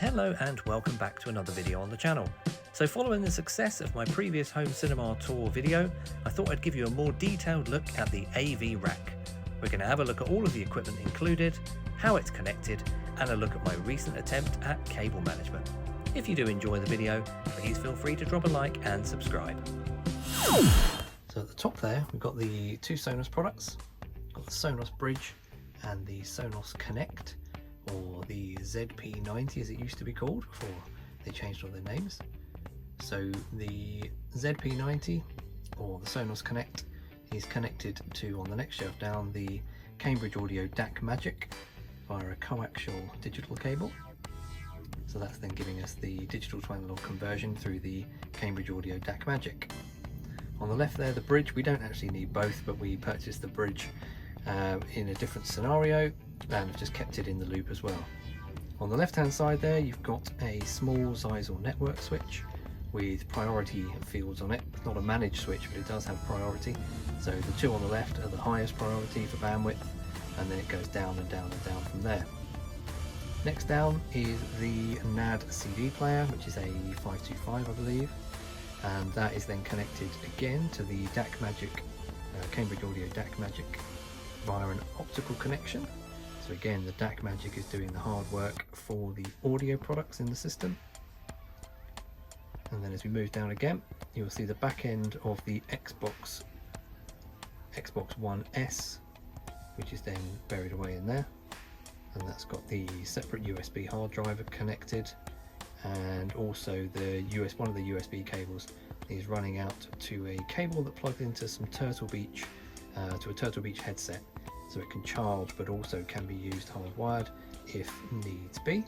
Hello and welcome back to another video on the channel. So following the success of my previous home cinema tour video, I thought I'd give you a more detailed look at the AV rack. We're going to have a look at all of the equipment included, how it's connected, and a look at my recent attempt at cable management. If you do enjoy the video, please feel free to drop a like and subscribe. So at the top there, we've got the two Sonos products. We've got the Sonos Bridge and the Sonos Connect, or the ZP90 as it used to be called before they changed all their names. So the ZP90 or the Sonos Connect is connected to, on the next shelf down, the Cambridge Audio DACMagic via a coaxial digital cable. So that's then giving us the digital to analog conversion through the Cambridge Audio DACMagic. On the left there, the Bridge, we don't actually need both, but we purchased the Bridge in a different scenario and have just kept it in the loop as well. On the left hand side there, you've got a small Zyxel network switch with priority fields on it. It's not a managed switch, but it does have priority. So the two on the left are the highest priority for bandwidth, and then it goes down and down and down from there. Next down is the NAD CD player, which is a 525 I believe, and that is then connected again to the DACMagic, Cambridge Audio DACMagic via an optical connection. So again, the DACMagic is doing the hard work for the audio products in the system. And then as we move down again, you'll see the back end of the Xbox One S, which is then buried away in there. And that's got the separate USB hard drive connected, and also one of the USB cables is running out to a cable that plugged into some Turtle Beach, to a Turtle Beach headset. So it can charge, but also can be used hardwired if needs be.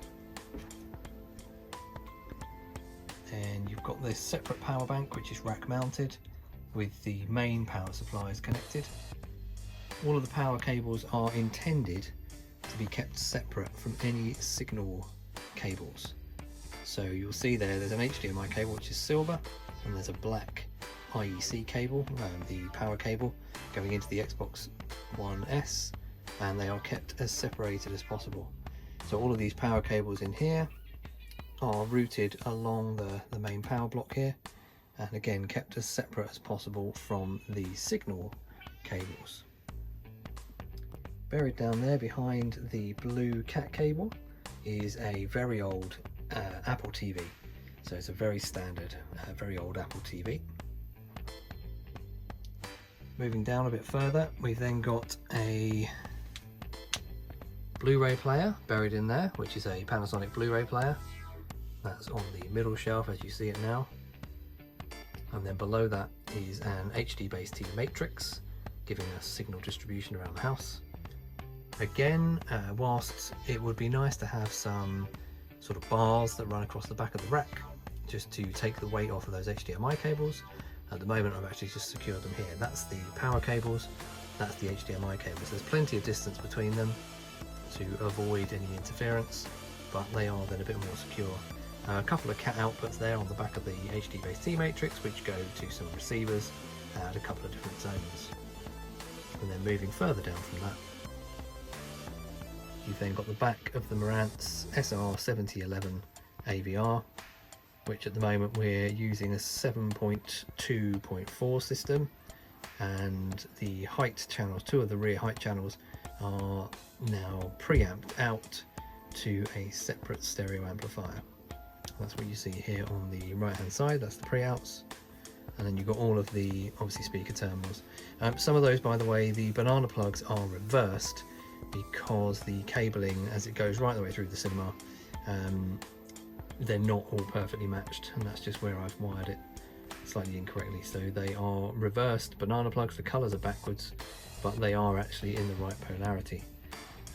And you've got this separate power bank, which is rack mounted with the main power supplies connected. All of the power cables are intended to be kept separate from any signal cables. So you'll see there's an HDMI cable which is silver, and there's a black IEC cable, the power cable going into the Xbox One S, and they are kept as separated as possible. So all of these power cables in here are routed along the main power block here, and again kept as separate as possible from the signal cables. Buried down there behind the blue cat cable is a very old Apple TV. So it's a very standard, very old Apple TV. Moving down a bit further, we've then got a Blu-ray player buried in there, which is a Panasonic Blu-ray player. That's on the middle shelf as you see it now. And then below that is an HDBaseT matrix, giving us signal distribution around the house. Again, whilst it would be nice to have some sort of bars that run across the back of the rack, just to take the weight off of those HDMI cables, at the moment I've actually just secured them here. That's the power cables, that's the HDMI cables. There's plenty of distance between them to avoid any interference, but they are then a bit more secure. A couple of cat outputs there on the back of the HDBaseT matrix, which go to some receivers at a couple of different zones. And then moving further down from that, you've then got the back of the Marantz SR-7011 AVR, which at the moment we're using a 7.2.4 system, and the height channels, two of the rear height channels, are now preamped out to a separate stereo amplifier. That's what you see here on the right hand side, that's the pre-outs, and then you've got all of the obviously speaker terminals. Some of those, by the way, the banana plugs are reversed because the cabling, as it goes right the way through the cinema, they're not all perfectly matched, and that's just where I've wired it slightly incorrectly. So they are reversed banana plugs, the colours are backwards, but they are actually in the right polarity.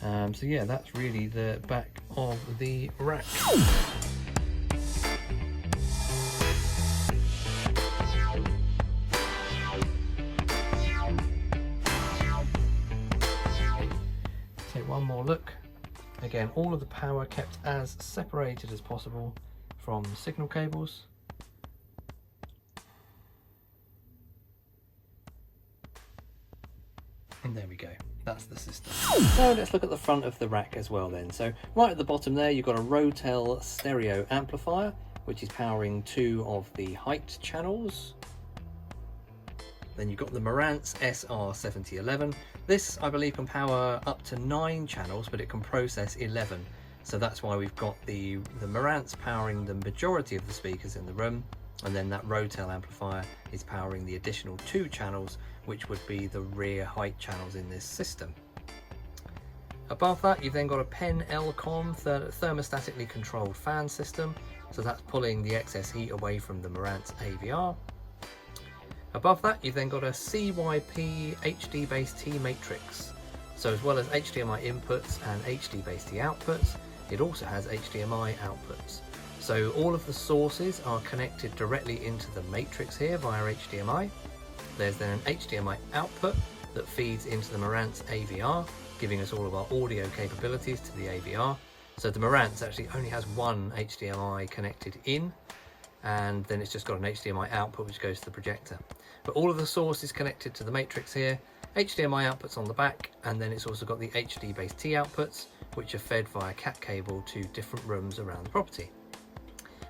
So yeah, that's really the back of the rack. Take one more look. Again, all of the power kept as separated as possible from signal cables. And there we go. that's the system. So let's look at the front of the rack as well then. So right at the bottom there, you've got a Rotel stereo amplifier, which is powering 2 of the height channels. Then you've got the Marantz SR-7011. This, I believe, can power up to 9 channels, but it can process 11. So that's why we've got the Marantz powering the majority of the speakers in the room, and then that Rotel amplifier is powering the additional 2 channels, which would be the rear height channels in this system. Above that, you've then got a Pen L-Com thermostatically controlled fan system, so that's pulling the excess heat away from the Marantz AVR. Above that, you've then got a CYP HDBaseT matrix. So as well as HDMI inputs and HDBaseT outputs, it also has HDMI outputs. So all of the sources are connected directly into the matrix here via HDMI. There's then an HDMI output that feeds into the Marantz AVR, giving us all of our audio capabilities to the AVR. So the Marantz actually only has one HDMI connected in, and then it's just got an HDMI output which goes to the projector. But all of the source is connected to the matrix here, HDMI outputs on the back, and then it's also got the HDBaseT outputs, which are fed via cat cable to different rooms around the property.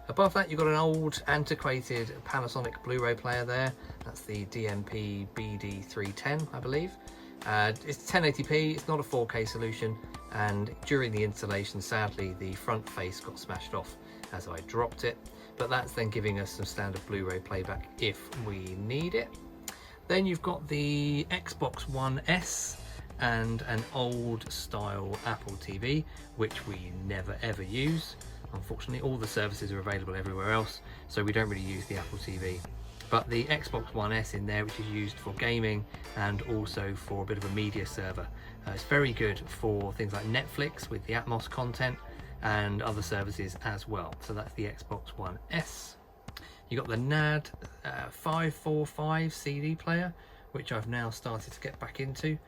Above that, you've got an old antiquated Panasonic Blu-ray player there. That's the DMP-BDT310, I believe. It's 1080p, it's not a 4K solution, and during the installation, sadly, the front face got smashed off as I dropped it. But that's then giving us some standard Blu-ray playback if we need it. Then you've got the Xbox One S and an old style Apple TV, which we never ever use. Unfortunately, all the services are available everywhere else, so we don't really use the Apple TV. But the Xbox One S in there, which is used for gaming and also for a bit of a media server. It's very good for things like Netflix with the Atmos content and other services as well. So that's the Xbox One S. You got the NAD 545 CD player, which I've now started to get back into.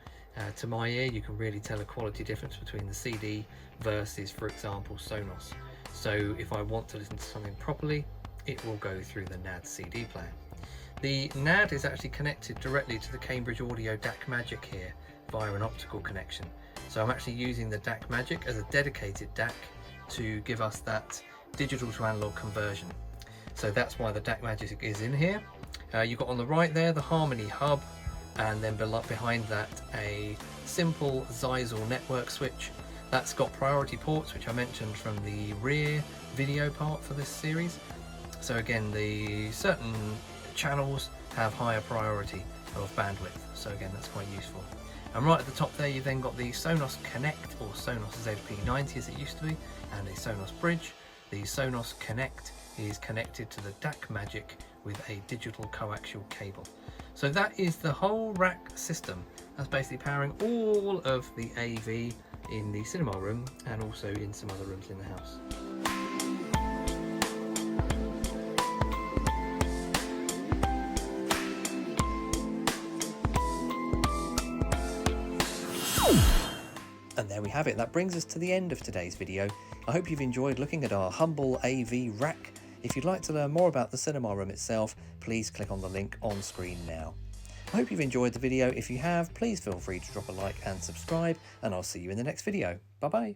To my ear, you can really tell a quality difference between the CD versus, for example, Sonos. So if I want to listen to something properly, it will go through the NAD CD player. The NAD is actually connected directly to the Cambridge Audio DACMagic here via an optical connection. So I'm actually using the DACMagic as a dedicated DAC to give us that digital to analog conversion. So that's why the DACMagic is in here. You've got on the right there the Harmony Hub, and then behind that a simple Zeisel network switch. That's got priority ports, which I mentioned from the rear video part for this series. So again, the certain channels have higher priority of bandwidth. So again, that's quite useful. And right at the top there, you've then got the Sonos Connect, or Sonos ZP90 as it used to be, and a Sonos bridge. The Sonos Connect is connected to the DACMagic with a digital coaxial cable. So that is the whole rack system. That's basically powering all of the AV in the cinema room and also in some other rooms in the house. And there we have it. That brings us to the end of today's video. I hope you've enjoyed looking at our humble AV rack. If you'd like to learn more about the cinema room itself, please click on the link on screen now. I hope you've enjoyed the video. If you have, please feel free to drop a like and subscribe, and I'll see you in the next video. Bye bye.